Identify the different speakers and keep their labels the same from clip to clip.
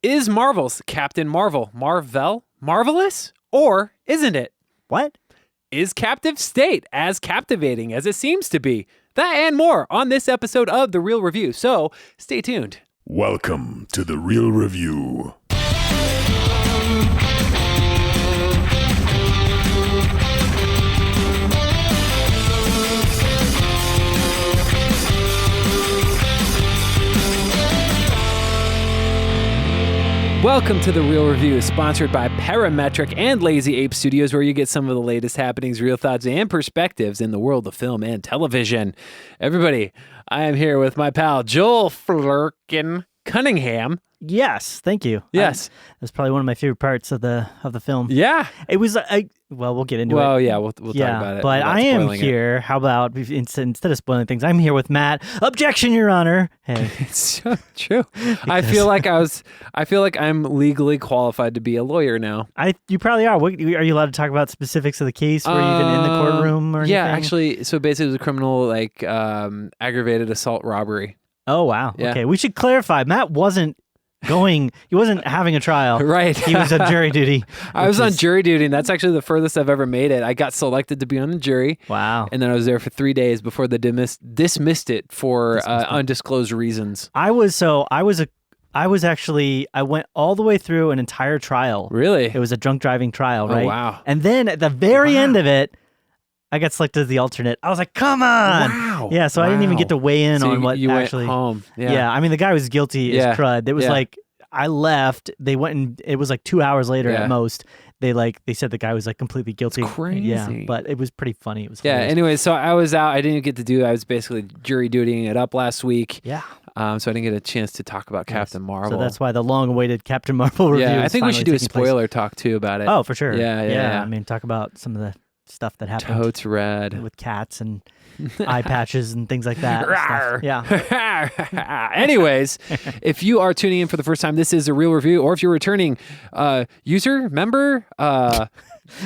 Speaker 1: Is Marvel's Captain Marvel marvelous, or isn't it?
Speaker 2: What?
Speaker 1: Is Captive State as captivating as it seems to be? That and more on this episode of The Real Review, so stay tuned.
Speaker 3: Welcome to The Real Review.
Speaker 1: Welcome to The Real Review, sponsored by Parametric and Lazy Ape Studios, where you get some of the latest happenings, real thoughts, and perspectives in the world of film and television. Everybody, I am here with my pal Joel Flurkin Cunningham.
Speaker 2: Yes, thank you.
Speaker 1: Yes.
Speaker 2: That's probably one of my favorite parts of the film.
Speaker 1: Yeah.
Speaker 2: It was, we'll get into it.
Speaker 1: Well, yeah, we'll talk about it.
Speaker 2: But I am here. How about, instead of spoiling things, I'm here with Matt. Objection, Your Honor. Hey.
Speaker 1: It's so true. I feel like I'm legally qualified to be a lawyer now.
Speaker 2: You probably are. Are you allowed to talk about specifics of the case? Were you even in the courtroom or anything?
Speaker 1: Yeah, actually, so basically it was a criminal, aggravated assault robbery.
Speaker 2: Oh, wow.
Speaker 1: Yeah.
Speaker 2: Okay, we should clarify. Matt wasn't having a trial.
Speaker 1: Right.
Speaker 2: He was on jury duty.
Speaker 1: I was on jury duty, and that's actually the furthest I've ever made it. I got selected to be on the jury.
Speaker 2: Wow.
Speaker 1: And then I was there for 3 days before they dismissed it for undisclosed reasons.
Speaker 2: I went all the way through an entire trial.
Speaker 1: Really?
Speaker 2: It was a drunk driving trial, right?
Speaker 1: Oh, wow.
Speaker 2: And then at the very end of it, I got selected as the alternate. I was like, come on.
Speaker 1: Wow.
Speaker 2: Yeah, so I didn't even get to weigh in
Speaker 1: So
Speaker 2: on what
Speaker 1: you
Speaker 2: actually.
Speaker 1: went home.
Speaker 2: Yeah, I mean, the guy was guilty as crud. It was like, I left. They went and it was like 2 hours later at most. They said the guy was like completely guilty.
Speaker 1: It's crazy.
Speaker 2: Yeah, but it was pretty funny. It was hilarious.
Speaker 1: Anyway, so I was out. I didn't get to do it. I was basically jury dutying it up last week.
Speaker 2: Yeah.
Speaker 1: So I didn't get a chance to talk about Captain Marvel.
Speaker 2: So that's why the long-awaited Captain Marvel review.
Speaker 1: Yeah, I think we should do a spoiler
Speaker 2: place.
Speaker 1: talk too about it.
Speaker 2: Oh, for sure.
Speaker 1: Yeah.
Speaker 2: I mean, talk about some of the stuff that happened.
Speaker 1: Totes red
Speaker 2: with cats and eye patches and things like that. Yeah.
Speaker 1: Anyways, if you are tuning in for the first time, this is a real review, or if you're returning user, member,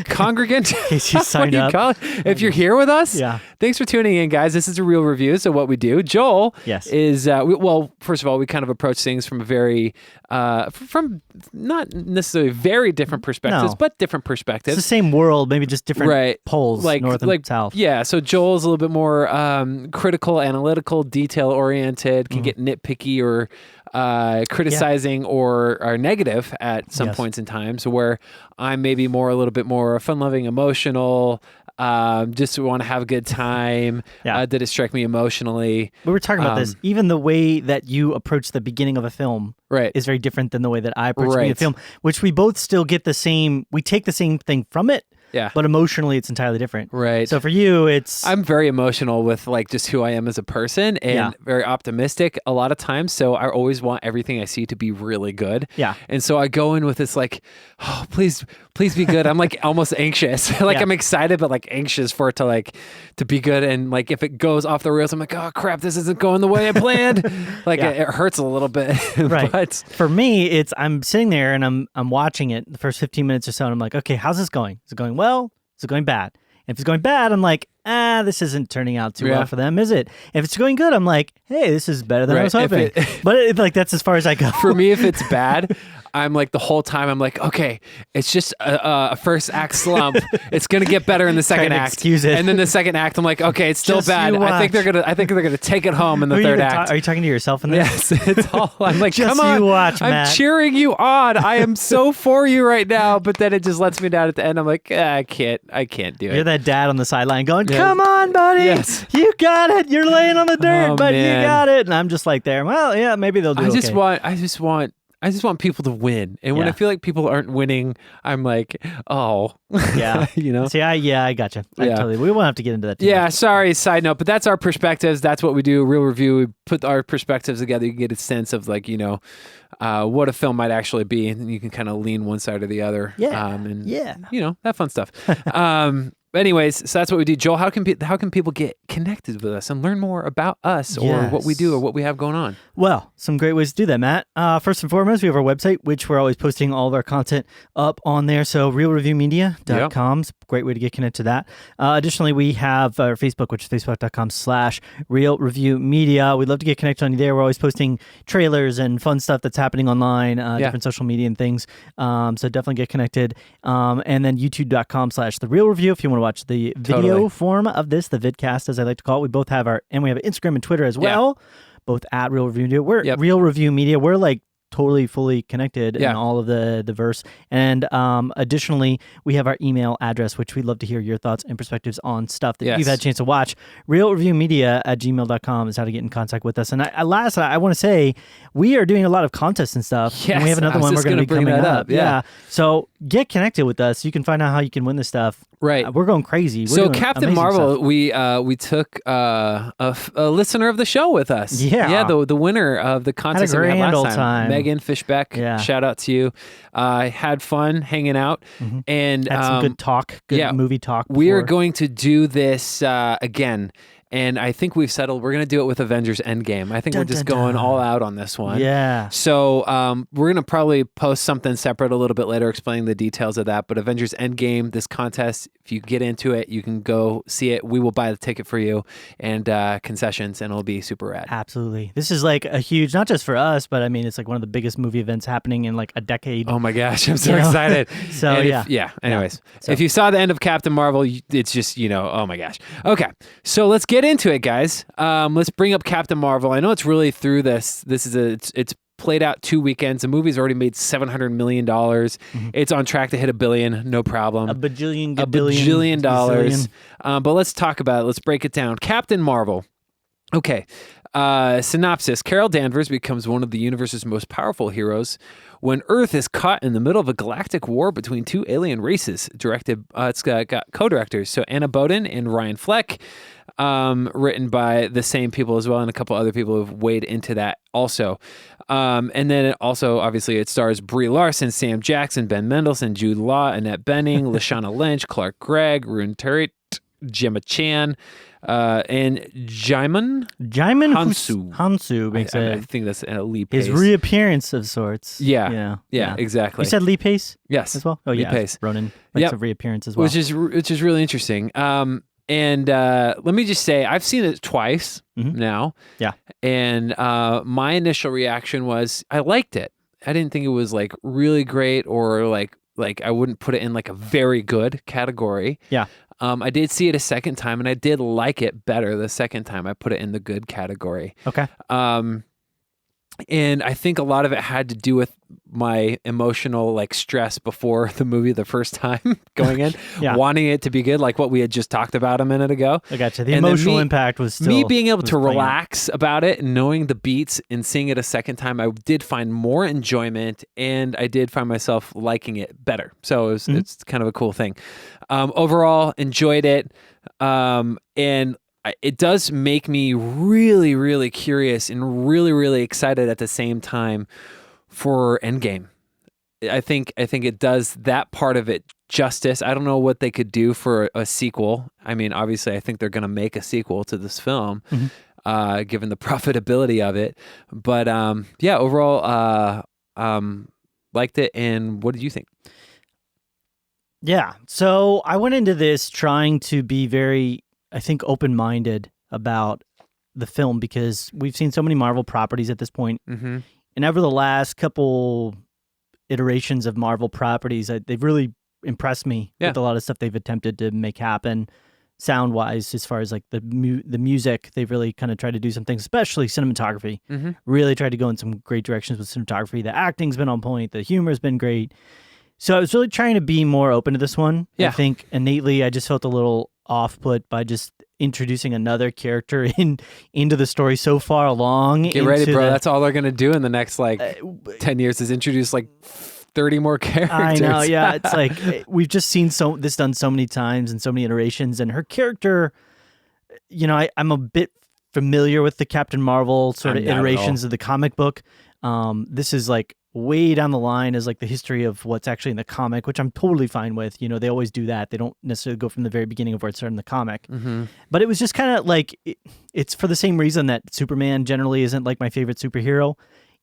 Speaker 1: congregant,
Speaker 2: in case you signed up.
Speaker 1: If you're here with us,
Speaker 2: yeah.
Speaker 1: Thanks for tuning in, guys. This is a real review. So what we do, Joel, is first of all, we kind of approach things from a very, from not necessarily very different perspectives, but different perspectives.
Speaker 2: It's the same world, maybe just different poles, north and south.
Speaker 1: Yeah. So Joel's a little bit more critical, analytical, detail oriented, can get nitpicky or criticizing or negative at some points in time. So where I'm maybe a little bit more fun-loving, emotional, just want to have a good time. Did it strike me emotionally?
Speaker 2: We were talking about this. Even the way that you approach the beginning of a film is very different than the way that I approach the beginning of a film, which we both still get we take the same thing from it. Yeah. But emotionally, it's entirely different.
Speaker 1: Right.
Speaker 2: So for you, I'm
Speaker 1: very emotional with just who I am as a person and very optimistic a lot of times. So I always want everything I see to be really good.
Speaker 2: Yeah.
Speaker 1: And so I go in with this oh, please be good. I'm almost anxious. I'm excited, but anxious for it to be good. And if it goes off the rails, I'm like, oh crap, this isn't going the way I planned. It hurts a little bit.
Speaker 2: Right.
Speaker 1: But
Speaker 2: for me, I'm sitting there and I'm watching it the first 15 minutes or so. And I'm like, okay, how's this going? Is it going well? Is it going bad? And if it's going bad, I'm like, this isn't turning out too well for them, is it? If it's going good, I'm like, hey, this is better than I was hoping. But that's as far as I go.
Speaker 1: For me, if it's bad, I'm the whole time, I'm like, okay, it's just a first act slump. It's going to get better in the second act.
Speaker 2: Excuse it.
Speaker 1: And then the second act, I'm like, okay, it's still
Speaker 2: Just
Speaker 1: bad. I think they're going to take it home in the third act.
Speaker 2: Are you talking to yourself in this?
Speaker 1: Yes, it's all, I'm like,
Speaker 2: just
Speaker 1: come on.
Speaker 2: You watch,
Speaker 1: I'm
Speaker 2: Matt.
Speaker 1: cheering you on. I am so for you right now. But then it just lets me down at the end. I'm like, I can't do it.
Speaker 2: You're that dad on the sideline going, come on, buddy.
Speaker 1: Yes.
Speaker 2: You got it. You're laying on the dirt, but you got it. And I'm just there. Well, yeah, maybe they'll do
Speaker 1: I just want people to win. And when I feel like people aren't winning, I'm like, oh.
Speaker 2: Yeah. See, I gotcha. We won't have to get into that too much.
Speaker 1: Sorry, side note, but that's our perspectives. That's what we do. Real review. We put our perspectives together. You can get a sense of what a film might actually be. And you can kind of lean one side or the other.
Speaker 2: Yeah.
Speaker 1: That fun stuff. But anyways, so that's what we do. Joel, how can people get connected with us and learn more about us or what we do or what we have going on?
Speaker 2: Well, some great ways to do that, Matt. First and foremost, we have our website, which we're always posting all of our content up on there. So realreviewmedia.com is a great way to get connected to that. Additionally, we have our Facebook, which is facebook.com/realreviewmedia. We'd love to get connected on you there. We're always posting trailers and fun stuff that's happening online, different social media and things. So definitely get connected. And then youtube.com/therealreview if you want to watch the video form of this, the vidcast as I like to call it. We both have we have Instagram and Twitter as well, both at Real Review Media. We're Real Review Media. We're like totally fully connected in all of the verse. And additionally, we have our email address, which we'd love to hear your thoughts and perspectives on stuff that you've had a chance to watch. realreviewmedia@gmail.com is how to get in contact with us. And I want to say we are doing a lot of contests and stuff.
Speaker 1: Yes,
Speaker 2: and we have another one we're going to be coming up.
Speaker 1: Yeah.
Speaker 2: So get connected with us. You can find out how you can win this stuff.
Speaker 1: Right.
Speaker 2: We're going crazy. We're
Speaker 1: so
Speaker 2: doing
Speaker 1: Captain Marvel,
Speaker 2: stuff.
Speaker 1: we took a listener of the show with us.
Speaker 2: Yeah.
Speaker 1: The winner of the contest
Speaker 2: had a
Speaker 1: that we had
Speaker 2: grand
Speaker 1: last
Speaker 2: old
Speaker 1: time. Megan Fishbeck.
Speaker 2: Yeah.
Speaker 1: Shout out to you. Had fun hanging out and
Speaker 2: had some good talk, movie talk.
Speaker 1: We are going to do this again. And I think we've settled we're going to do it with Avengers Endgame. I think we're just going all out on this one.
Speaker 2: Yeah.
Speaker 1: So we're going to probably post something separate a little bit later explaining the details of that. But Avengers Endgame, this contest, if you get into it, you can go see it. We will buy the ticket for you and concessions, and it'll be super rad.
Speaker 2: Absolutely. This is like a huge, not just for us, but I mean, it's like one of the biggest movie events happening in like a decade.
Speaker 1: Oh my gosh, I'm so excited.
Speaker 2: So
Speaker 1: anyways, if you saw the end of Captain Marvel, it's just, oh my gosh. Okay, so let's get into it, guys. Let's bring up Captain Marvel. I know it's really through this. It's played out 2 weekends. The movie's already made $700 million. It's on track to hit $1 billion, no problem.
Speaker 2: A bajillion
Speaker 1: dollars. But let's talk about it. Let's break it down. Captain Marvel. Okay. Synopsis. Carol Danvers becomes one of the universe's most powerful heroes when Earth is caught in the middle of a galactic war between two alien races. It's got co-directors, so Anna Boden and Ryan Fleck. Written by the same people as well, and a couple other people who've weighed into that also. And then obviously, it stars Brie Larson, Sam Jackson, Ben Mendelsohn, Jude Law, Annette Bening, Lashana Lynch, Clark Gregg, Rune Turret, Gemma Chan, and Jaimin Hansu makes I think that's Lee Pace.
Speaker 2: His reappearance of sorts.
Speaker 1: Yeah, exactly.
Speaker 2: You said Lee Pace?
Speaker 1: Yes.
Speaker 2: As well? Oh,
Speaker 1: Lee
Speaker 2: yeah.
Speaker 1: Pace.
Speaker 2: Ronan makes a reappearance as well.
Speaker 1: Which is really interesting. And let me just say, I've seen it twice now.
Speaker 2: Yeah.
Speaker 1: And my initial reaction was, I liked it. I didn't think it was like really great or like I wouldn't put it in like a very good category.
Speaker 2: Yeah.
Speaker 1: I did see it a second time and I did like it better the second time. I put it in the good category.
Speaker 2: Okay.
Speaker 1: And I think a lot of it had to do with my emotional like stress before the movie the first time going in, wanting it to be good, like what we had just talked about a minute ago.
Speaker 2: I gotcha. The emotional impact was still
Speaker 1: me being able to relax about it and knowing the beats and seeing it a second time. I did find more enjoyment and I did find myself liking it better. So it's kind of a cool thing. Overall, enjoyed it. And it does make me really, really curious and really, really excited at the same time for Endgame. I think it does that part of it justice. I don't know what they could do for a sequel. I mean, obviously, I think they're going to make a sequel to this film, given the profitability of it. But overall, liked it. And what did you think?
Speaker 2: Yeah. So I went into this trying to be very, I think, open-minded about the film because we've seen so many Marvel properties at this point. And over the last couple iterations of Marvel properties, they've really impressed me with a lot of stuff they've attempted to make happen sound-wise, as far as like the music. They've really kind of tried to do some things, especially cinematography. Really tried to go in some great directions with cinematography. The acting's been on point. The humor's been great. So I was really trying to be more open to this one. I think innately I just felt a little off-put by just introducing another character into the story so far along.
Speaker 1: Get ready, bro. That's all they're going to do in the next 10 years is introduce 30 more characters.
Speaker 2: I know, yeah. It's like we've just seen this done so many times and so many iterations. And her character, I'm a bit familiar with the Captain Marvel sort of iterations of the comic book. This is like way down the line is like the history of what's actually in the comic, which I'm totally fine with. You know, they always do that. They don't necessarily go from the very beginning of where it started in the comic.
Speaker 1: Mm-hmm.
Speaker 2: But it was just kind of like, it's for the same reason that Superman generally isn't like my favorite superhero.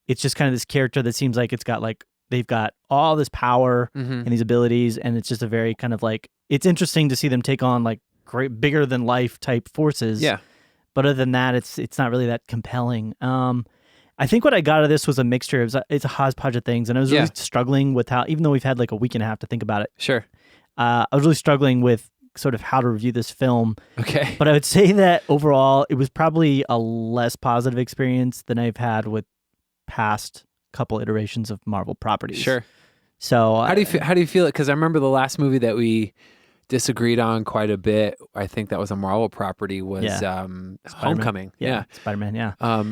Speaker 2: It's just kind of this character that seems like it's got like, they've got all this power and these abilities, and it's just a very kind of like, it's interesting to see them take on like great, bigger than life type forces.
Speaker 1: Yeah.
Speaker 2: But other than that, it's not really that compelling. I think what I got out of this was a mixture. It's a hodgepodge of things, and I was really struggling with how, even though we've had like a week and a half to think about it.
Speaker 1: Sure.
Speaker 2: I was really struggling with sort of how to review this film.
Speaker 1: Okay.
Speaker 2: But I would say that overall, it was probably a less positive experience than I've had with past couple iterations of Marvel properties.
Speaker 1: Sure.
Speaker 2: So
Speaker 1: how do you feel it? Because I remember the last movie that we disagreed on quite a bit. I think that was a Marvel property. Was Homecoming? Yeah.
Speaker 2: Spider-Man. Yeah.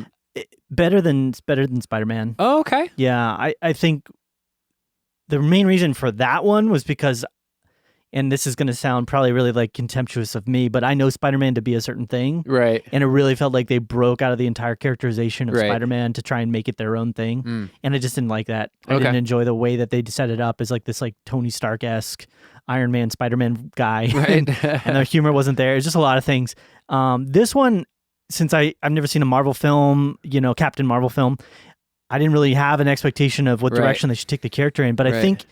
Speaker 2: Better than Spider-Man.
Speaker 1: Oh, okay.
Speaker 2: Yeah, I think the main reason for that one was because, and this is going to sound probably really like contemptuous of me, but I know Spider-Man to be a certain thing.
Speaker 1: Right.
Speaker 2: And it really felt like they broke out of the entire characterization of Spider-Man to try and make it their own thing. And I just didn't like that. I didn't enjoy the way that they set it up as like this like Tony Stark-esque Iron Man, Spider-Man guy.
Speaker 1: Right.
Speaker 2: And the humor wasn't there. It's just a lot of things. This one, since I've never seen a Marvel film, you know, Captain Marvel film, I didn't really have an expectation of what direction they should take the character in. But I think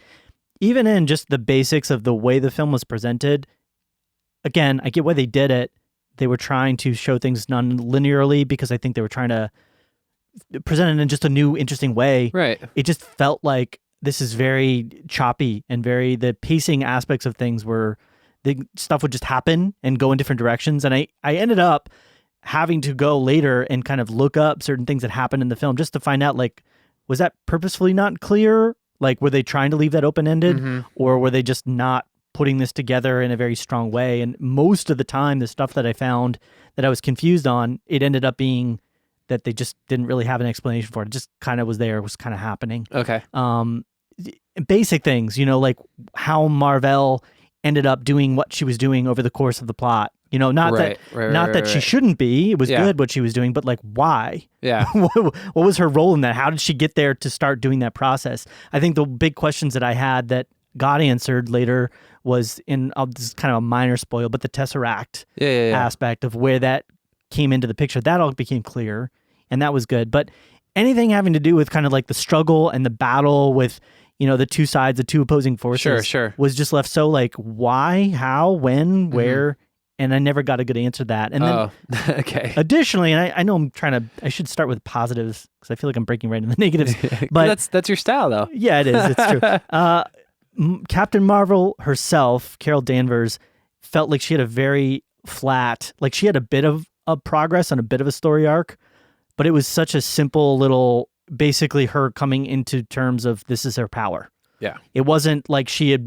Speaker 2: even in just the basics of the way the film was presented, again, I get why they did it. They were trying to show things non-linearly because I think they were trying to present it in just a new, interesting way.
Speaker 1: Right.
Speaker 2: It just felt like this is very choppy and the pacing aspects of things were, the stuff would just happen and go in different directions. And I ended up having to go later and kind of look up certain things that happened in the film just to find out, like, was that purposefully not clear? Like, were they trying to leave that open-ended or were they just not putting this together in a very strong way? And most of the time, the stuff that I found that I was confused on, it ended up being that they just didn't really have an explanation for it. It just kind of was there, was kind of happening.
Speaker 1: Okay.
Speaker 2: Basic things, you know, like how Marvel ended up doing what she was doing over the course of the plot. You know, not that she shouldn't be. It was good what she was doing, but like, why?
Speaker 1: Yeah.
Speaker 2: What was her role in that? How did she get there to start doing that process? I think the big questions that I had that got answered later was this is kind of a minor spoil, but the Tesseract aspect of where that came into the picture, that all became clear, and that was good. But anything having to do with kind of like the struggle and the battle with, you know, the two sides, the two opposing forces, was just left so like, why, how, when, where. And I never got a good answer to that. And then, additionally, and I know I should start with positives because I feel like I'm breaking right into the negatives. But
Speaker 1: that's your style, though.
Speaker 2: Yeah, it is. It's true. Captain Marvel herself, Carol Danvers, felt like she had a very flat, like she had a bit of progress and a bit of a story arc, but it was such a simple little, basically her coming into terms of this is her power.
Speaker 1: Yeah.
Speaker 2: It wasn't like she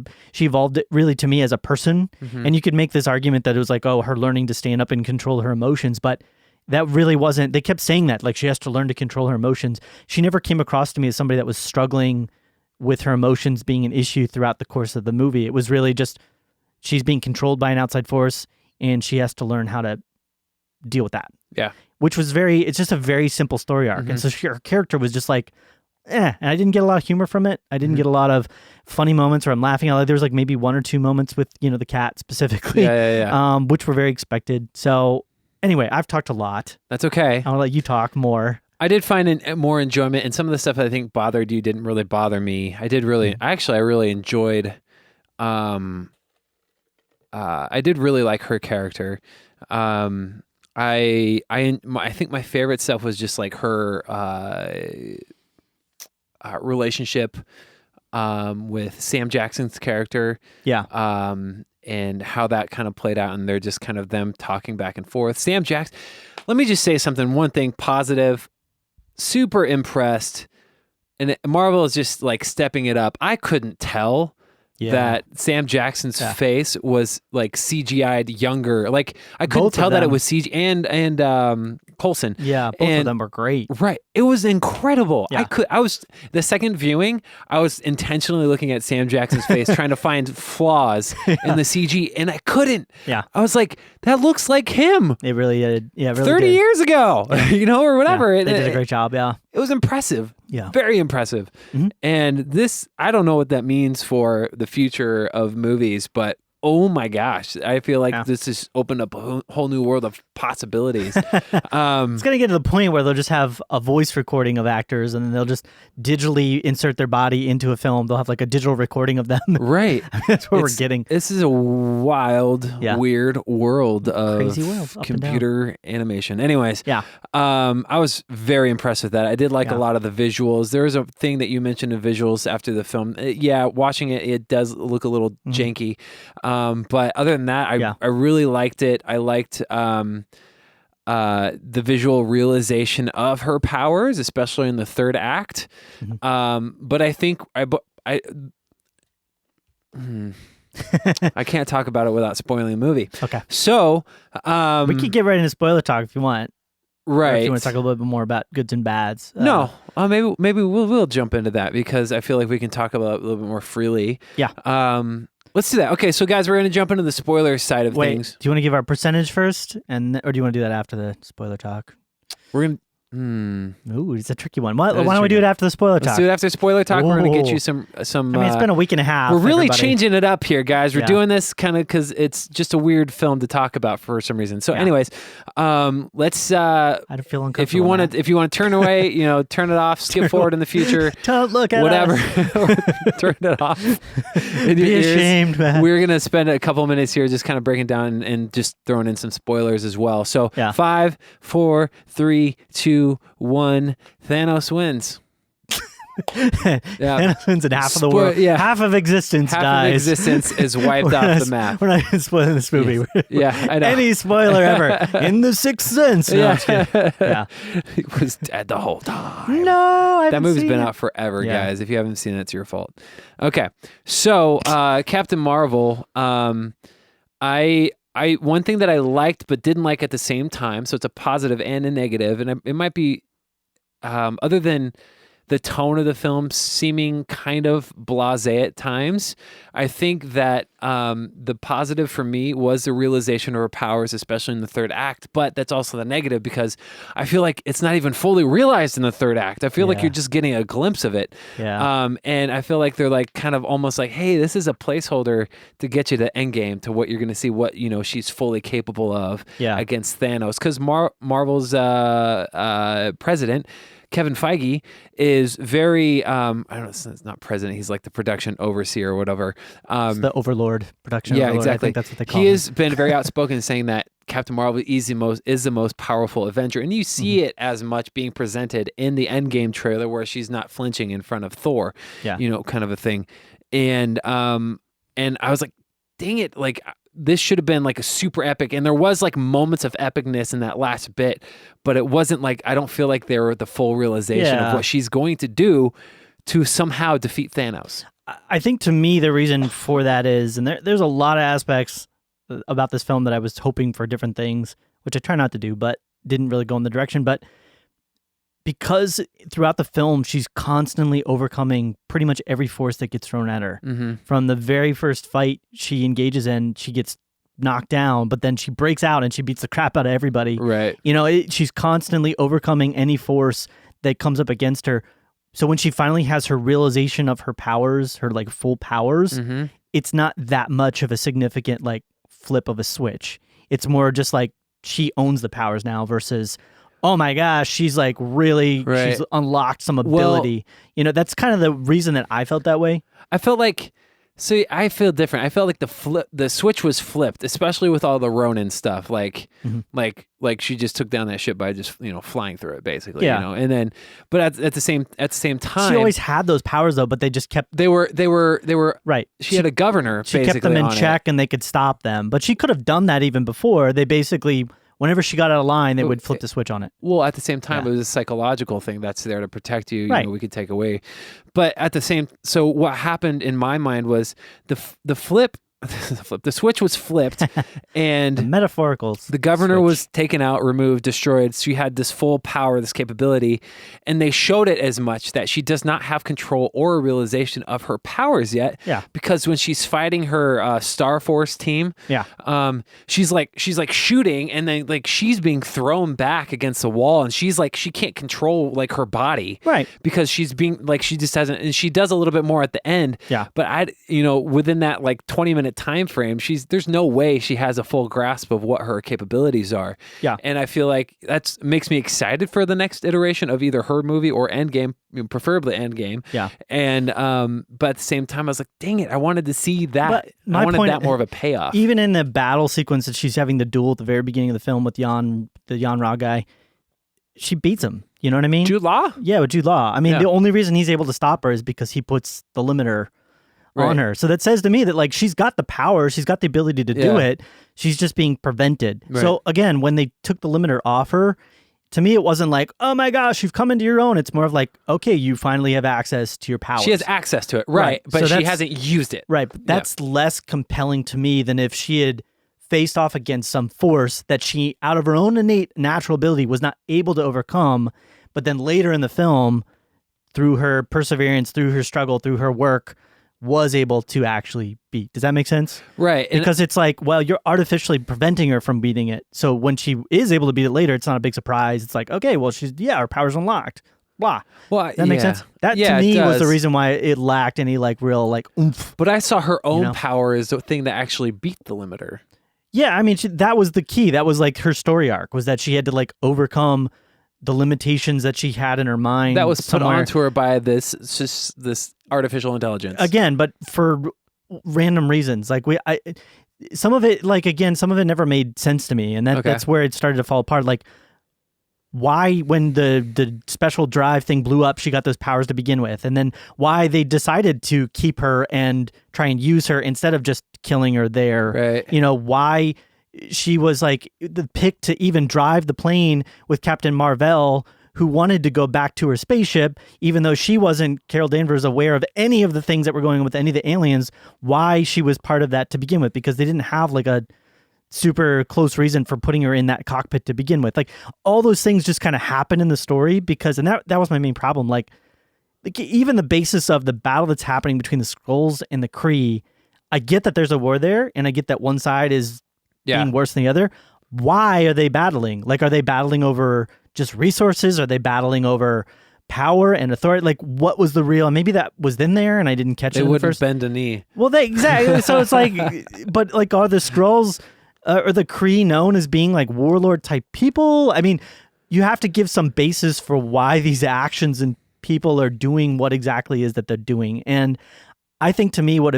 Speaker 2: evolved it really to me as a person. And you could make this argument that it was like, oh, her learning to stand up and control her emotions, but that really wasn't, they kept saying that, like she has to learn to control her emotions. She never came across to me as somebody that was struggling with her emotions being an issue throughout the course of the movie. It was really just, she's being controlled by an outside force and she has to learn how to deal with that.
Speaker 1: Yeah.
Speaker 2: Which was it's just a very simple story arc. And so her character was just like, and I didn't get a lot of humor from it. I didn't get a lot of funny moments where I'm laughing out loud. There was like maybe one or two moments with, you know, the cat specifically, which were very expected. So anyway, I've talked a lot.
Speaker 1: That's okay.
Speaker 2: I'll let you talk more.
Speaker 1: I did find more enjoyment, and some of the stuff that I think bothered you didn't really bother me. I really enjoyed, I did really like her character. I think my favorite stuff was just like her, relationship with Sam Jackson's character.
Speaker 2: Yeah.
Speaker 1: And how that kind of played out, and they're just kind of them talking back and forth. Sam Jackson, let me just say one thing positive, super impressed, and Marvel is just like stepping it up. I couldn't tell that Sam Jackson's face was like CGI'd younger. Like I couldn't tell that it was CG, and Coulson.
Speaker 2: Yeah, both of them were great.
Speaker 1: Right. It was incredible.
Speaker 2: Yeah.
Speaker 1: I was the second viewing, I was intentionally looking at Sam Jackson's face trying to find flaws in the CG, and I couldn't.
Speaker 2: Yeah.
Speaker 1: I was like, that looks like him.
Speaker 2: It really did. Yeah, it really
Speaker 1: 30
Speaker 2: did.
Speaker 1: years ago, or whatever.
Speaker 2: Yeah, they did a great job, yeah.
Speaker 1: It was impressive.
Speaker 2: Yeah.
Speaker 1: Very impressive.
Speaker 2: Mm-hmm.
Speaker 1: And this, I don't know what that means for the future of movies, but oh my gosh, I feel like this has opened up a whole new world of possibilities.
Speaker 2: It's going to get to the point where they'll just have a voice recording of actors and then they'll just digitally insert their body into a film. They'll have like a digital recording of them.
Speaker 1: Right.
Speaker 2: That's what we're getting.
Speaker 1: This is a wild, weird world of
Speaker 2: crazy world,
Speaker 1: computer animation. Anyways,
Speaker 2: yeah.
Speaker 1: I was very impressed with that. I did like a lot of the visuals. There was a thing that you mentioned in visuals after the film. Watching it does look a little janky. But other than that, I really liked it. I liked the visual realization of her powers, especially in the third act. But I think I can't talk about it without spoiling the movie.
Speaker 2: Okay.
Speaker 1: So
Speaker 2: we could get right into spoiler talk if you want.
Speaker 1: Right.
Speaker 2: Or if you want to talk a little bit more about goods and bads.
Speaker 1: No. Maybe we'll jump into that because I feel like we can talk about it a little bit more freely.
Speaker 2: Yeah.
Speaker 1: Let's do that. Okay, so guys, we're going to jump into the spoiler side of things.
Speaker 2: Do you want to give our percentage first, or do you want to do that after the spoiler talk?
Speaker 1: We're going to...
Speaker 2: Ooh, it's a tricky one. Why don't we do it after the spoiler talk?
Speaker 1: Let's do it after spoiler talk.
Speaker 2: Ooh.
Speaker 1: We're going to get you some.
Speaker 2: I mean, it's been a week and a half.
Speaker 1: We're really changing it up here, guys. We're doing this kind of because it's just a weird film to talk about for some reason. So, anyways, let's. I
Speaker 2: don't feel uncomfortable.
Speaker 1: If you want to turn away, turn it off. Skip forward in the future.
Speaker 2: Don't look at
Speaker 1: whatever. Turn it off.
Speaker 2: Be ashamed, man.
Speaker 1: We're gonna spend a couple minutes here just kind of breaking down and just throwing in some spoilers as well. So 5, 4, 3, 2, 1. Thanos wins.
Speaker 2: Thanos wins and half of the world. Half of existence dies.
Speaker 1: Half of existence is wiped off the map.
Speaker 2: We're not even spoiling this movie.
Speaker 1: Yes. I know.
Speaker 2: Any spoiler ever. In The Sixth Sense. No,
Speaker 1: He was dead the whole time.
Speaker 2: No, I haven't
Speaker 1: that movie's
Speaker 2: seen
Speaker 1: been
Speaker 2: it.
Speaker 1: out forever, guys. If you haven't seen it, it's your fault. Okay. So, Captain Marvel, one thing that I liked but didn't like at the same time, so it's a positive and a negative, and it might be other than the tone of the film seeming kind of blasé at times, I think that the positive for me was the realization of her powers, especially in the third act. But that's also the negative because I feel like it's not even fully realized in the third act. I feel like you're just getting a glimpse of it.
Speaker 2: Yeah.
Speaker 1: And I feel like they're like kind of almost like, hey, this is a placeholder to get you to Endgame, to what you're going to see, what she's fully capable of against Thanos. Because Marvel's president, Kevin Feige, is very, I don't know, it's not president, he's like the production overseer or whatever.
Speaker 2: It's the overlord, production
Speaker 1: overlord.
Speaker 2: Exactly. I think that's what they call
Speaker 1: He
Speaker 2: him.
Speaker 1: has been very outspoken saying that Captain Marvel is the most powerful Avenger. And you see it as much being presented in the Endgame trailer where she's not flinching in front of Thor, kind of a thing. And I was like, dang it, like, this should have been like a super epic, and there was like moments of epicness in that last bit, but it wasn't like, I don't feel like they were the full realization of what she's going to do to somehow defeat Thanos.
Speaker 2: I think to me, the reason for that is, and there's a lot of aspects about this film that I was hoping for different things, which I try not to do, but didn't really go in the direction. But because throughout the film, she's constantly overcoming pretty much every force that gets thrown at her.
Speaker 1: Mm-hmm.
Speaker 2: From the very first fight she engages in, she gets knocked down, but then she breaks out and she beats the crap out of everybody.
Speaker 1: Right.
Speaker 2: She's constantly overcoming any force that comes up against her. So when she finally has her realization of her powers, her like full powers, it's not that much of a significant like flip of a switch. It's more just like she owns the powers now versus, oh my gosh, she's like really, she's unlocked some ability. Well, that's kind of the reason that I felt that way.
Speaker 1: I felt like, I feel different. I felt like the switch was flipped, especially with all the Ronin stuff. Like she just took down that ship by just flying through it, basically. And then, but at the same time,
Speaker 2: she always had those powers though. But they just kept
Speaker 1: they were
Speaker 2: right.
Speaker 1: She had a governor.
Speaker 2: She
Speaker 1: basically
Speaker 2: kept them in check, and they could stop them. But she could have done that even before. They basically, whenever she got out of line, they would flip the switch on it.
Speaker 1: Well, at the same time, it was a psychological thing that's there to protect you.
Speaker 2: Right.
Speaker 1: We could take away. But at the same, so what happened in my mind was the flip the switch was flipped, and
Speaker 2: metaphoricals.
Speaker 1: The governor was taken out, removed, destroyed. She had this full power, this capability, and they showed it as much that she does not have control or a realization of her powers yet.
Speaker 2: Yeah.
Speaker 1: Because when she's fighting her Star Force team, she's like shooting, and then like she's being thrown back against the wall, and she's like she can't control like her body,
Speaker 2: right?
Speaker 1: Because she's being like she just hasn't, and she does a little bit more at the end.
Speaker 2: Yeah.
Speaker 1: But within that like 20-minute time frame, there's no way she has a full grasp of what her capabilities are.
Speaker 2: Yeah.
Speaker 1: And I feel like that makes me excited for the next iteration of either her movie or Endgame, preferably Endgame.
Speaker 2: Yeah.
Speaker 1: And but at the same time, I was like, dang it, I wanted to see that.
Speaker 2: But
Speaker 1: I wanted that more of a payoff.
Speaker 2: Even in the battle sequence that she's having the duel at the very beginning of the film with the Jan Ra guy, she beats him. You know what I mean?
Speaker 1: Jude Law?
Speaker 2: Yeah, with Jude Law. I mean, the only reason he's able to stop her is because he puts the limiter on her. So that says to me that like she's got the power, she's got the ability to do it. She's just being prevented. Right. So again, when they took the limiter off her, to me it wasn't like, oh my gosh, you've come into your own. It's more of like, okay, you finally have access to your powers.
Speaker 1: She has access to it, right? But so she hasn't used it.
Speaker 2: Right. But that's less compelling to me than if she had faced off against some force that she, out of her own innate natural ability, was not able to overcome. But then later in the film, through her perseverance, through her struggle, through her work, was able to actually beat. Does that make sense?
Speaker 1: Right.
Speaker 2: Because it's like, well, you're artificially preventing her from beating it. So when she is able to beat it later, it's not a big surprise. It's like, okay, well, her power's unlocked. Blah.
Speaker 1: Well,
Speaker 2: that makes sense? That to me was the reason why it lacked any like real like oomph.
Speaker 1: But I saw her own power as the thing that actually beat the limiter.
Speaker 2: Yeah, I mean, that was the key. That was like her story arc, was that she had to like overcome the limitations that she had in her mind.
Speaker 1: That was put onto her by this artificial intelligence.
Speaker 2: Again, but for random reasons. Like some of it never made sense to me, and that's where it started to fall apart. Like, why, when the special drive thing blew up, she got those powers to begin with, and then why they decided to keep her and try and use her instead of just killing her there.
Speaker 1: Right.
Speaker 2: You know, why she was like the pick to even drive the plane with Captain Marvel, who wanted to go back to her spaceship, even though she wasn't, Carol Danvers, aware of any of the things that were going on with any of the aliens, why she was part of that to begin with, because they didn't have like a super close reason for putting her in that cockpit to begin with. Like, all those things just kind of happen in the story because, and that was my main problem. Like even the basis of the battle that's happening between the Skrulls and the Kree, I get that there's a war there, and I get that one side is being worse than the other. Why are they battling? Like, are they battling over just resources? Are they battling over power and authority? Like, what was the real? Maybe that was in there and I didn't catch it.
Speaker 1: They wouldn't
Speaker 2: first.
Speaker 1: Bend a knee.
Speaker 2: Well, exactly. So it's like, but like, are the Skrulls or the Kree known as being like warlord type people? I mean, you have to give some basis for why these actions and people are doing what exactly is that they're doing. And I think to me, what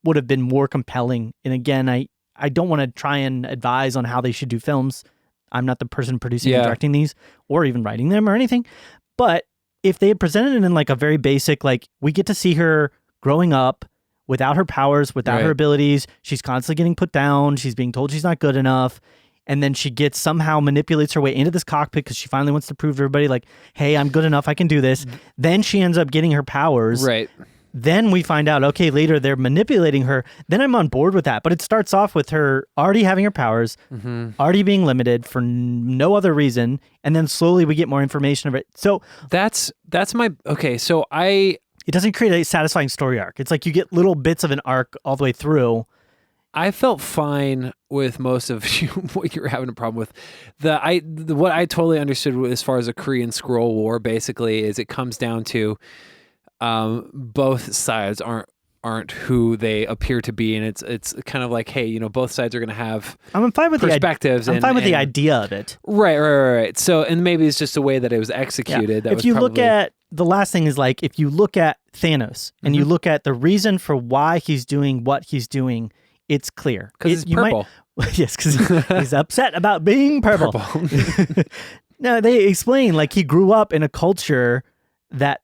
Speaker 2: would have been more compelling. And again, I don't want to try and advise on how they should do films. I'm not the person producing and directing these or even writing them or anything. But if they had presented it in like a very basic, like, we get to see her growing up without her powers, without her abilities. She's constantly getting put down. She's being told she's not good enough. And then she somehow manipulates her way into this cockpit because she finally wants to prove to everybody, like, hey, I'm good enough. I can do this. Then she ends up getting her powers.
Speaker 1: Right.
Speaker 2: Then we find out, okay, later they're manipulating her. Then I'm on board with that. But it starts off with her already having her powers, already being limited for no other reason. And then slowly we get more information of it. So
Speaker 1: that's my, okay. So it
Speaker 2: doesn't create a satisfying story arc. It's like you get little bits of an arc all the way through.
Speaker 1: I felt fine with most of what you're having a problem with. What I totally understood as far as a Korean Skrull war basically is it comes down to both sides aren't who they appear to be, and it's kind of like, hey, both sides are going to have
Speaker 2: I'm fine with
Speaker 1: perspectives.
Speaker 2: I'm fine with the idea of it.
Speaker 1: Right. So, and maybe it's just the way that it was executed.
Speaker 2: If you look at the last thing is like, if you look at Thanos and you look at the reason for why he's doing what he's doing, it's clear.
Speaker 1: Because it's purple.
Speaker 2: Yes, because he's upset about being purple. No, they explain, like, he grew up in a culture that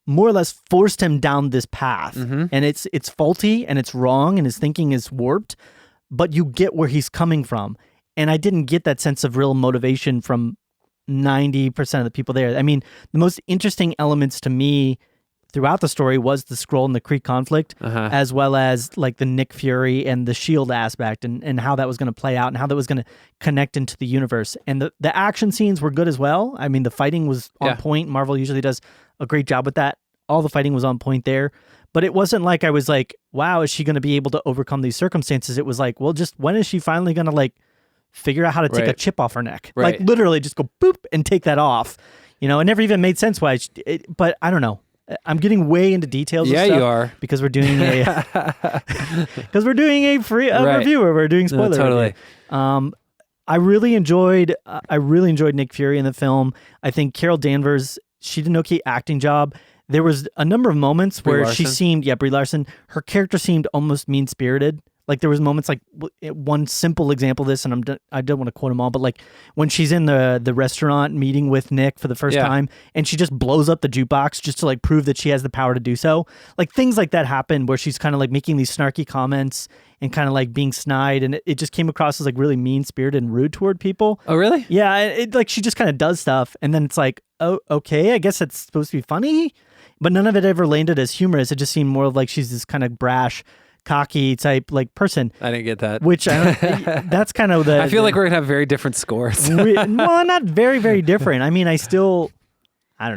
Speaker 2: more or less forced him down this path. And it's faulty and it's wrong and his thinking is warped, but you get where he's coming from. And I didn't get that sense of real motivation from 90% of the people there. I mean, the most interesting elements to me throughout the story was the Skrull and the Kree conflict, as well as like the Nick Fury and the SHIELD aspect and how that was going to play out and how that was going to connect into the universe. And the action scenes were good as well. I mean, the fighting was on point. Marvel usually does a great job with that. All the fighting was on point there. But it wasn't like I was like, wow, is she going to be able to overcome these circumstances? It was like, well, just when is she finally going to like figure out how to take a chip off her neck?
Speaker 1: Right.
Speaker 2: Like literally just go boop and take that off. You know, it never even made sense why. But I don't know. I'm getting way into details.
Speaker 1: Yeah,
Speaker 2: of stuff
Speaker 1: you are
Speaker 2: because we're doing a free review where we're doing spoiler.
Speaker 1: Totally.
Speaker 2: Review. I really enjoyed Nick Fury in the film. I think Carol Danvers, she did an okay acting job. There was a number of moments where she seemed, Brie Larson, her character seemed almost mean-spirited. Like there was moments like one simple example of this, and I don't want to quote them all, but like when she's in the restaurant meeting with Nick for the first time, and she just blows up the jukebox just to like prove that she has the power to do so. Like things like that happen where she's kind of like making these snarky comments and kind of like being snide, and it just came across as like really mean-spirited and rude toward people.
Speaker 1: Oh, really?
Speaker 2: Yeah, it like she just kind of does stuff, and then it's like, oh, okay, I guess it's supposed to be funny, but none of it ever landed as humorous. It just seemed more like she's this kind of brash, cocky type like person.
Speaker 1: I didn't get that.
Speaker 2: Which that's kind of the.
Speaker 1: I feel like we're gonna have very different scores.
Speaker 2: Well, not very, very different. I mean, I don't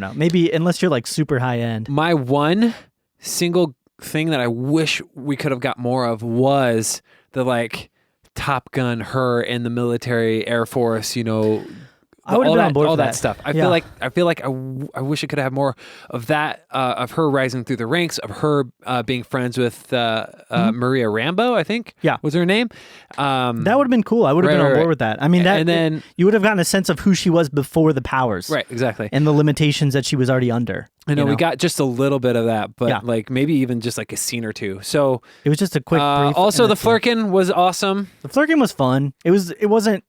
Speaker 2: know. Maybe unless you're like super high end.
Speaker 1: My one single thing that I wish we could have got more of was the like Top Gun, her in the military, Air Force, you know.
Speaker 2: I would have been on board
Speaker 1: all
Speaker 2: for
Speaker 1: that stuff. I feel like I wish I could have more of that, of her rising through the ranks, of her being friends with Maria Rambeau, I think.
Speaker 2: Yeah,
Speaker 1: was her name.
Speaker 2: That would have been cool. I would have been on board with that. I mean, that,
Speaker 1: and then
Speaker 2: you would have gotten a sense of who she was before the powers,
Speaker 1: right? Exactly,
Speaker 2: and the limitations that she was already under.
Speaker 1: I know we got just a little bit of that, but like maybe even just like a scene or two. So
Speaker 2: it was just a quick brief.
Speaker 1: Also, the Flurkin was awesome.
Speaker 2: The Flurkin was fun. It wasn't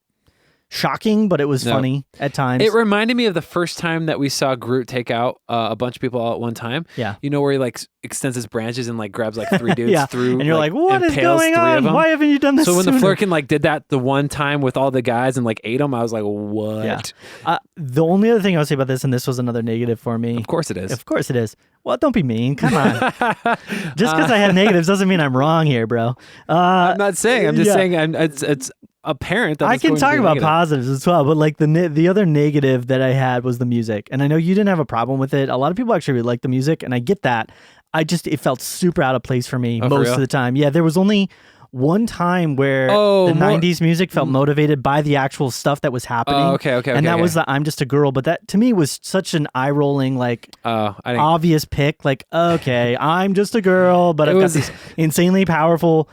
Speaker 2: shocking, but it was funny at times.
Speaker 1: It reminded me of the first time that we saw Groot take out a bunch of people all at one time.
Speaker 2: Yeah.
Speaker 1: You know, where he like extends his branches and like grabs like three dudes through.
Speaker 2: And you're like, what is going on? Why haven't you done this
Speaker 1: So when
Speaker 2: sooner?
Speaker 1: the Flurkin like did that the one time with all the guys and like ate them, I was like, what?
Speaker 2: Yeah. The only other thing I'll say about this, and this was another negative for me.
Speaker 1: Of course it is.
Speaker 2: Of course it is. Well, don't be mean. Come on. Just because I have negatives doesn't mean I'm wrong here, bro.
Speaker 1: I'm not saying. I'm just saying it's apparent that
Speaker 2: I can talk about positives as well, but like the other negative that I had was the music, and I know you didn't have a problem with it. A lot of people actually really like the music, and I get that. It felt super out of place for me most of the time. Yeah, there was only one time where the 90s music felt motivated by the actual stuff that was happening. And that was the I'm Just a Girl, but that to me was such an eye-rolling, like obvious pick. Like, okay, I'm just a girl, but I've got this insanely powerful.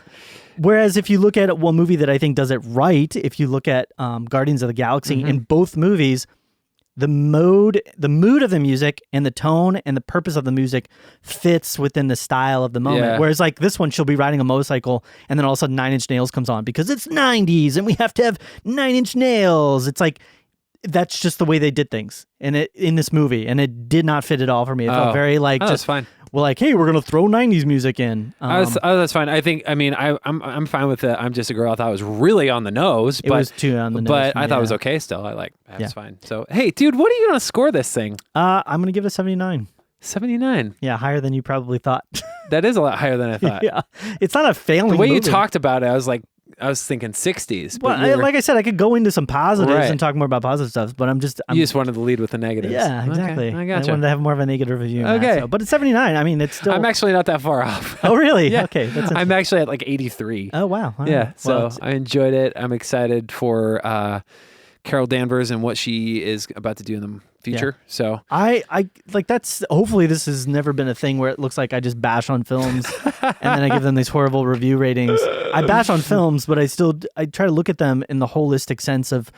Speaker 2: Whereas if you look at one movie that I think does it right, if you look at Guardians of the Galaxy, in both movies, the mood of the music and the tone and the purpose of the music fits within the style of the moment.
Speaker 1: Yeah.
Speaker 2: Whereas like this one, she'll be riding a motorcycle and then all of a sudden 9 Inch Nails comes on because it's 90s and we have to have 9 Inch Nails. It's like, that's just the way they did things in this movie, and it did not fit at all for me. It felt very like
Speaker 1: that's fine.
Speaker 2: Well, like, hey, we're gonna throw 90s music in.
Speaker 1: That's fine. I'm fine with it. I'm Just a Girl. I thought it was really on the nose.
Speaker 2: It was too on the nose.
Speaker 1: But I thought it was okay still. It's fine. So, hey, dude, what are you gonna score this thing?
Speaker 2: I'm gonna give it a 79.
Speaker 1: 79.
Speaker 2: Yeah, higher than you probably thought.
Speaker 1: That is a lot higher than I thought.
Speaker 2: Yeah, it's not a failing.
Speaker 1: The way
Speaker 2: movie.
Speaker 1: you talked about it, I was thinking 60s. But
Speaker 2: well, like I said, I could go into some positives and talk more about positive stuff, but you
Speaker 1: just wanted to lead with the negatives.
Speaker 2: Yeah, exactly.
Speaker 1: Okay, I gotcha.
Speaker 2: I wanted to have more of a negative review. Okay. But it's 79. I mean, it's still...
Speaker 1: I'm actually not that far off.
Speaker 2: Oh, really?
Speaker 1: Yeah.
Speaker 2: Okay.
Speaker 1: I'm actually at like 83.
Speaker 2: Oh, wow. All
Speaker 1: yeah.
Speaker 2: Right.
Speaker 1: So I enjoyed it. I'm excited for Carol Danvers and what she is about to do in the future. Yeah. So
Speaker 2: I like that's hopefully this has never been a thing where it looks like I just bash on films and then I give them these horrible review ratings. I bash on films, but I try to look at them in the holistic sense of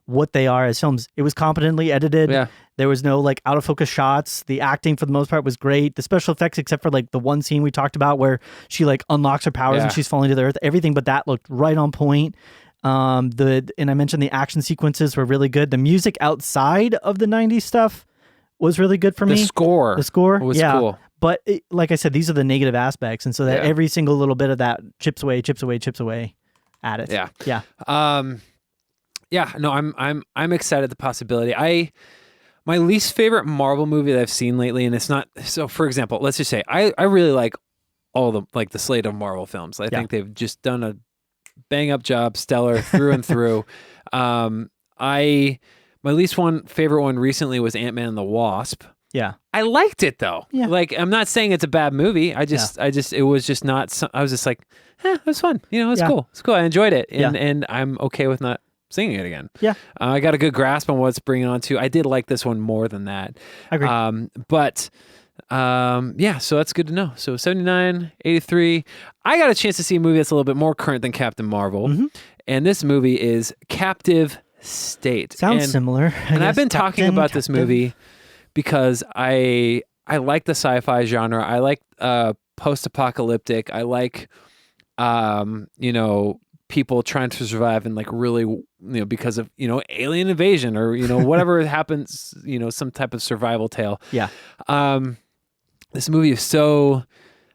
Speaker 2: what they are as films. It was competently edited.
Speaker 1: Yeah.
Speaker 2: There was no like out of focus shots. The acting for the most part was great. The special effects, except for like the one scene we talked about where she like unlocks her powers and she's falling to the earth. Everything but that looked right on point. And I mentioned the action sequences were really good. The music outside of the 90s stuff was really good for me.
Speaker 1: The score
Speaker 2: was
Speaker 1: cool.
Speaker 2: But like I said, these are the negative aspects. And so that every single little bit of that chips away at it.
Speaker 1: Yeah.
Speaker 2: Yeah.
Speaker 1: No, I'm excited at the possibility. My least favorite Marvel movie that I've seen lately, and it's not so. For example, let's just say I really like all the slate of Marvel films. I think they've just done a bang up job, stellar through and through. My least favorite one recently was Ant-Man and the Wasp.
Speaker 2: Yeah.
Speaker 1: I liked it though.
Speaker 2: Yeah.
Speaker 1: Like, I'm not saying it's a bad movie. It was just not, I was just like, it was fun. You know, it's cool. It's cool. I enjoyed it. And I'm okay with not seeing it again.
Speaker 2: Yeah.
Speaker 1: I got a good grasp on what it's bringing on to. I did like this one more than that.
Speaker 2: I agree.
Speaker 1: So that's good to know. So 79, 83. I got a chance to see a movie that's a little bit more current than Captain Marvel.
Speaker 2: Mm-hmm.
Speaker 1: And this movie is Captive State.
Speaker 2: Sounds similar.
Speaker 1: And I've been talking about this movie because I like the sci-fi genre. I like post-apocalyptic. I like people trying to survive and like really because of alien invasion or whatever happens, some type of survival tale.
Speaker 2: Yeah.
Speaker 1: This movie is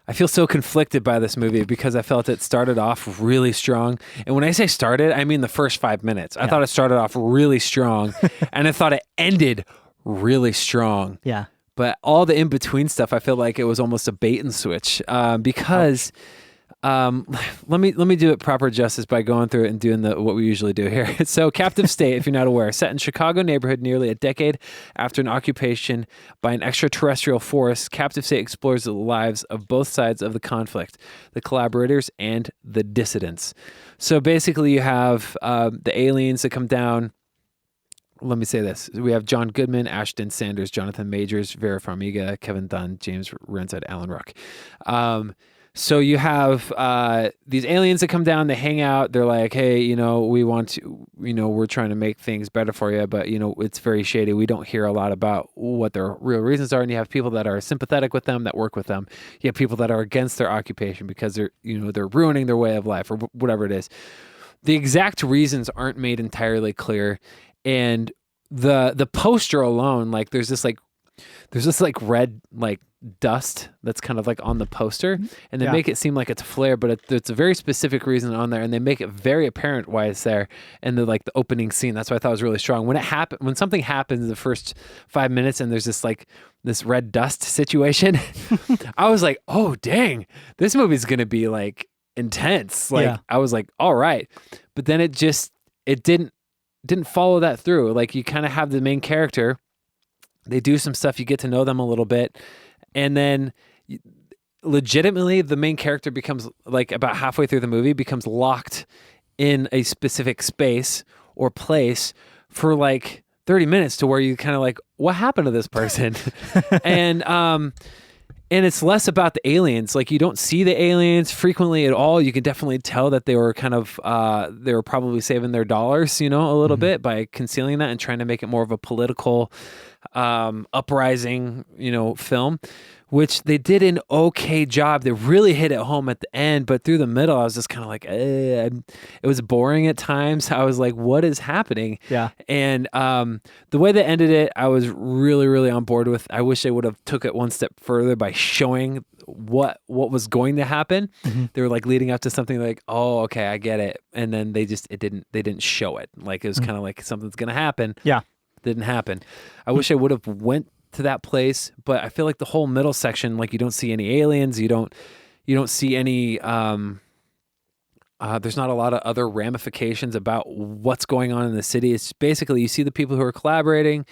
Speaker 1: I feel so conflicted by this movie because I felt it started off really strong. And when I say started, I mean the first 5 minutes. I thought it started off really strong and I thought it ended really strong.
Speaker 2: Yeah.
Speaker 1: But all the in-between stuff, I feel like it was almost a bait and switch because let me do it proper justice by going through it and doing what we usually do here. So Captive State, if you're not aware, set in Chicago neighborhood nearly a decade after an occupation by an extraterrestrial force, Captive State explores the lives of both sides of the conflict, the collaborators and the dissidents. So basically you have the aliens that come down. Let me say this. We have John Goodman, Ashton Sanders, Jonathan Majors, Vera Farmiga, Kevin Dunn, James Rancid, Alan Ruck. So you have these aliens that come down, they hang out, they're like, hey, we want to, we're trying to make things better for you, but, it's very shady. We don't hear a lot about what their real reasons are. And you have people that are sympathetic with them, that work with them. You have people that are against their occupation because they're ruining their way of life or whatever it is. The exact reasons aren't made entirely clear. And the poster alone, like there's this red dust that's kind of like on the poster, and they make it seem like it's a flare, but it's a very specific reason on there, and they make it very apparent why it's there. And the opening scene, that's what I thought was really strong. When something happens in the first 5 minutes, and there's this red dust situation, I was like, oh dang, this movie's gonna be like intense. I was like, all right, but then it didn't follow that through. Like, you kind of have the main character, they do some stuff, you get to know them a little bit, and then legitimately the main character becomes, like, about halfway through the movie, becomes locked in a specific space or place for like 30 minutes to where you kind of like, what happened to this person? And it's less about the aliens. Like, you don't see the aliens frequently at all. You can definitely tell that they were kind of, they were probably saving their dollars, a little bit by concealing that and trying to make it more of a political uprising, film, which they did an okay job. They really hit it home at the end, but through the middle, I was just kind of like, it was boring at times. I was like, what is happening?
Speaker 2: Yeah.
Speaker 1: And the way they ended it, I was really, really on board with. I wish they would have took it one step further by showing what was going to happen. Mm-hmm. They were like leading up to something like, oh, okay, I get it. And then they didn't show it. Like, it was kind of like something's going to happen.
Speaker 2: Yeah.
Speaker 1: Didn't happen. I wish I would have went to that place, but I feel like the whole middle section, like, you don't see any aliens, you don't see any there's not a lot of other ramifications about what's going on in the city. It's basically, you see the people who are collaborating,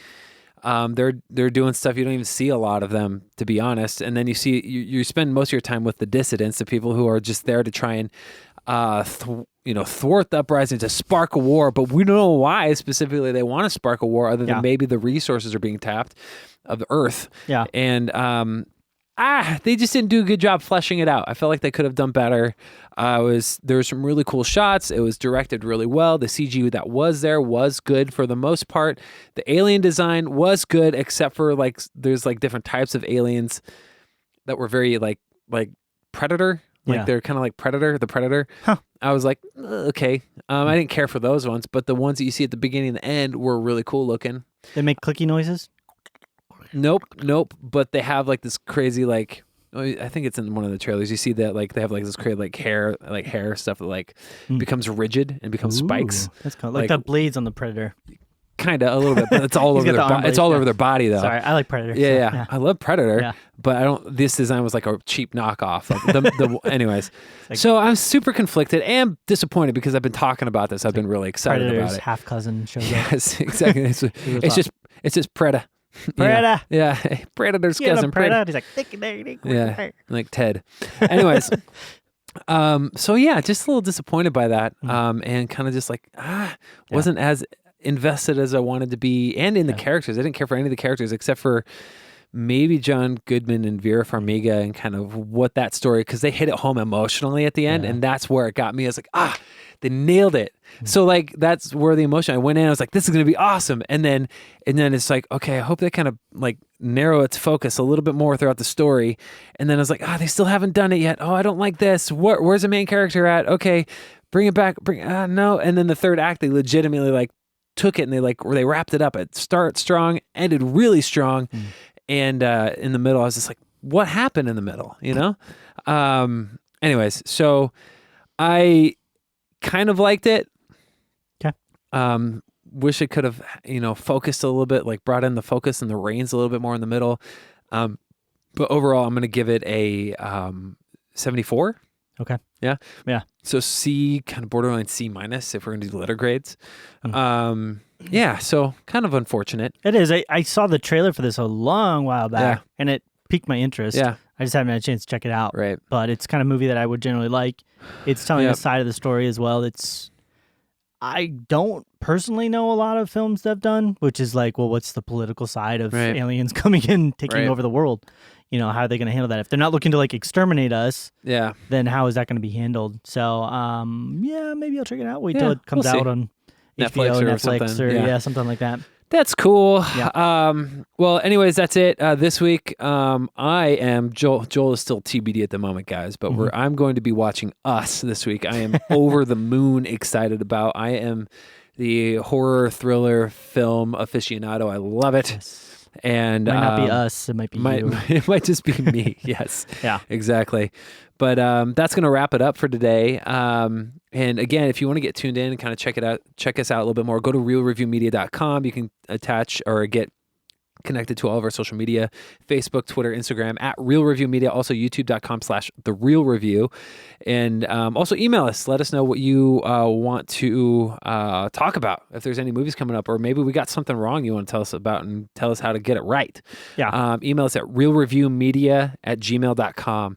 Speaker 1: they're doing stuff, you don't even see a lot of them, to be honest, and then you spend most of your time with the dissidents, the people who are just there to try and thwart the uprising, to spark a war, but we don't know why specifically they want to spark a war, other than maybe the resources are being tapped of the earth. Yeah. And they just didn't do a good job fleshing it out. I felt like they could have done better. There were some really cool shots. It was directed really well. The CG that was there was good for the most part. The alien design was good, except for like there's like different types of aliens that were very like Predator. Like, they're kind of like the Predator.
Speaker 2: Huh.
Speaker 1: I was like, okay. I didn't care for those ones, but the ones that you see at the beginning and the end were really cool looking.
Speaker 2: They make clicky noises?
Speaker 1: Nope. But they have like this crazy, like, I think it's in one of the trailers. You see that, like, they have like this crazy hair stuff that like becomes rigid and becomes spikes.
Speaker 2: That's kind of like the blades on the Predator.
Speaker 1: kind of a little bit, but it's all over their it's all over their body though.
Speaker 2: Sorry, I like Predator.
Speaker 1: Yeah. I love Predator,
Speaker 2: Yeah.
Speaker 1: but I don't. This design was like a cheap knockoff. Of anyways, so I'm super conflicted and disappointed because I've been talking about this. I've been really excited
Speaker 2: Predator's
Speaker 1: about it.
Speaker 2: half cousin shows up.
Speaker 1: Yes, exactly. It's just Preda.
Speaker 2: Preda.
Speaker 1: Yeah. Hey, Predator's cousin.
Speaker 2: Preda. He's like,
Speaker 1: yeah, like Ted. Anyways, so yeah, just a little disappointed by that, and kind of just like wasn't as invested as I wanted to be, and in the characters. I didn't care for any of the characters except for maybe John Goodman and Vera Farmiga and kind of what that story, because they hit it home emotionally at the end, and that's where it got me. I was like, they nailed it. So like that's where the emotion. I went in. I was like, this is gonna be awesome. And then it's like, okay, I hope they kind of like narrow its focus a little bit more throughout the story. And then I was like, they still haven't done it yet. Oh, I don't like this. Where's the main character at? Okay, bring it back. No. And then the third act, they legitimately like took it and they wrapped it up. It started strong, ended really strong, and in the middle, I was just like, what happened in the middle? You know. Anyways, so I kind of liked it.
Speaker 2: Okay.
Speaker 1: Wish it could have, focused a little bit, like brought in the focus and the reins a little bit more in the middle. But overall, I'm going to give it a 74.
Speaker 2: Okay.
Speaker 1: Yeah.
Speaker 2: Yeah.
Speaker 1: So C, kind of borderline C minus if we're going to do letter grades. Yeah. So kind of unfortunate.
Speaker 2: It is. I saw the trailer for this a long while back, and it piqued my interest.
Speaker 1: Yeah.
Speaker 2: I just haven't had a chance to check it out.
Speaker 1: Right.
Speaker 2: But it's kind of movie that I would generally like. It's telling a side of the story as well. I don't personally know a lot of films they've done, which is like, well, what's the political side of aliens coming in, taking over the world? How are they going to handle that? If they're not looking to like exterminate us, then how is that going to be handled? So, maybe I'll check it out. Wait till it comes out on
Speaker 1: Netflix
Speaker 2: HBO,
Speaker 1: or
Speaker 2: Netflix,
Speaker 1: something.
Speaker 2: or something like that.
Speaker 1: That's cool.
Speaker 2: Yeah.
Speaker 1: Well, anyways, that's it. This week, I am Joel. Joel is still TBD at the moment, guys, but I'm going to be watching Us this week. I am over the moon excited about. I am the horror thriller film aficionado. I love it. Yes. And
Speaker 2: might not be us. It might be you.
Speaker 1: It might just be me. Yes.
Speaker 2: Yeah.
Speaker 1: Exactly. But that's going to wrap it up for today. And again, if you want to get tuned in and kind of check us out a little bit more, go to realreviewmedia.com. You can attach or get connected to all of our social media, Facebook, Twitter, Instagram, at Real Review Media, also youtube.com/The Real Review. And also email us. Let us know what you want to talk about. If there's any movies coming up, or maybe we got something wrong you want to tell us about and tell us how to get it right.
Speaker 2: Yeah.
Speaker 1: Email us at realreviewmedia@gmail.com.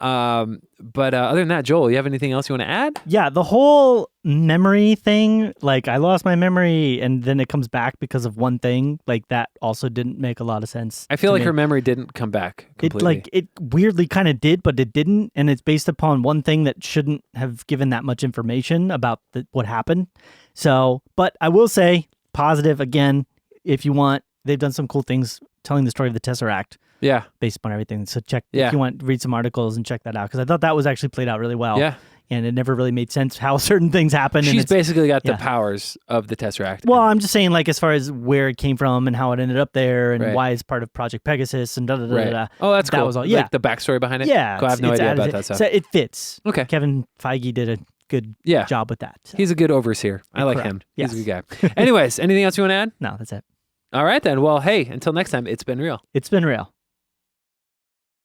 Speaker 1: But other than that, Joel, you have anything else you want to add?
Speaker 2: Yeah, the whole memory thing, like I lost my memory and then it comes back because of one thing, like that also didn't make a lot of sense.
Speaker 1: I feel like her memory didn't come back completely.
Speaker 2: It weirdly kind of did, but it didn't, and it's based upon one thing that shouldn't have given that much information about what happened. So, but I will say, positive again, if you want, they've done some cool things telling the story of the Tesseract.
Speaker 1: Yeah.
Speaker 2: Based upon everything. So if you want, read some articles and check that out. Because I thought that was actually played out really well.
Speaker 1: Yeah.
Speaker 2: And it never really made sense how certain things happen.
Speaker 1: She's basically got the powers of the Tesseract.
Speaker 2: Well, I'm just saying, like, as far as where it came from and how it ended up there and why it's part of Project Pegasus and da-da-da-da-da.
Speaker 1: Oh, that's cool.
Speaker 2: That was all,
Speaker 1: like the backstory behind it?
Speaker 2: Yeah.
Speaker 1: Cool. I have no idea about that stuff.
Speaker 2: So it fits.
Speaker 1: Okay.
Speaker 2: Kevin Feige did a good job with that. So.
Speaker 1: He's a good overseer. I like him.
Speaker 2: Yes.
Speaker 1: He's a good guy. Anyways, anything else you want to add?
Speaker 2: No, that's it.
Speaker 1: All right, then. Well, hey, until next time, it's been real.
Speaker 2: It's been real.